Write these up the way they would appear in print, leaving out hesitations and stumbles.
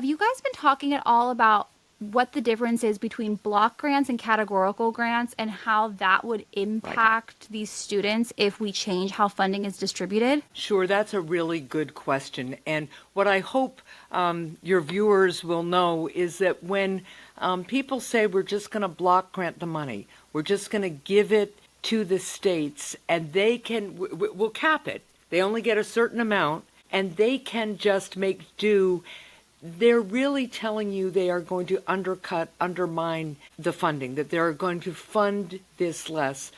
have you guys been talking at all about what the difference is between block grants and categorical grants and how that would Right. impact these students if we change how funding is distributed? Sure, that's a really good question. And what I hope your viewers will know is that when people say we're just going to block grant the money, we're just going to give it to the states and they can, we'll cap it. They only get a certain amount and they can just make do. They're really telling you they are going to undermine the funding, that they're going to fund this less.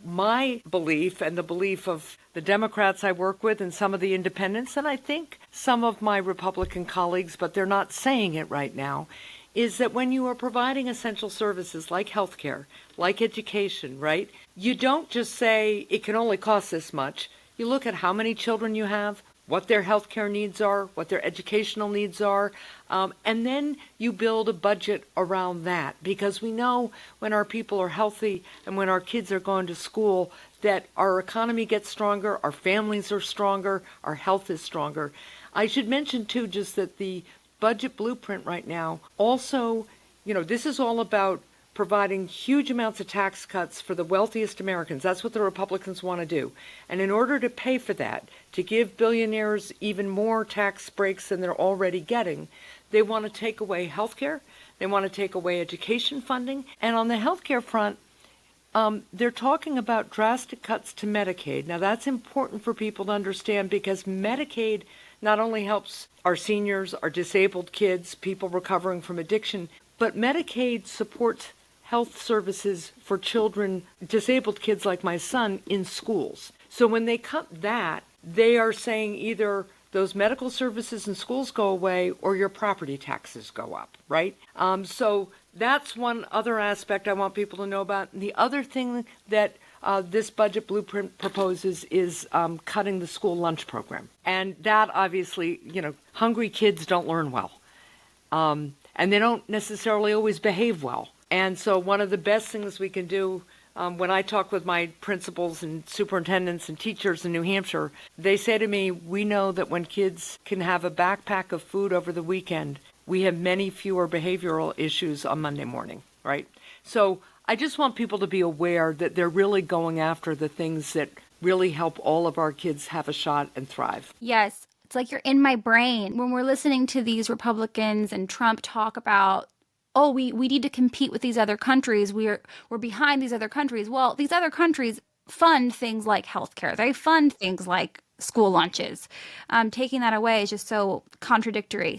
My belief and the belief of the Democrats I work with and some of the independents, and I think some of my Republican colleagues, but they're not saying it right now, is that when you are providing essential services like healthcare, like education, right, you don't just say it can only cost this much. You look at how many children you have, what their healthcare needs are, what their educational needs are, and then you build a budget around that. Because we know when our people are healthy and when our kids are going to school that our economy gets stronger, our families are stronger, our health is stronger. I should mention too just that the budget blueprint right now also, this is all about providing huge amounts of tax cuts for the wealthiest Americans. That's what the Republicans want to do. And in order to pay for that, to give billionaires even more tax breaks than they're already getting, they want to take away health care, they want to take away education funding, and on the health care front, they're talking about drastic cuts to Medicaid. Now that's important for people to understand because Medicaid not only helps our seniors, our disabled kids, people recovering from addiction, but Medicaid supports health services for children, disabled kids like my son, in schools. So when they cut that, they are saying either those medical services in schools go away or your property taxes go up, right? So that's one other aspect I want people to know about. And the other thing that this budget blueprint proposes is cutting the school lunch program. And that obviously, hungry kids don't learn well. And they don't necessarily always behave well. And so one of the best things we can do, when I talk with my principals and superintendents and teachers in New Hampshire, they say to me, we know that when kids can have a backpack of food over the weekend, we have many fewer behavioral issues on Monday morning, right? So I just want people to be aware that they're really going after the things that really help all of our kids have a shot and thrive. Yes, it's like you're in my brain when we're listening to these Republicans and Trump talk about, oh, we need to compete with these other countries. We're behind these other countries. Well, these other countries fund things like healthcare. They fund things like school lunches. Taking that away is just so contradictory.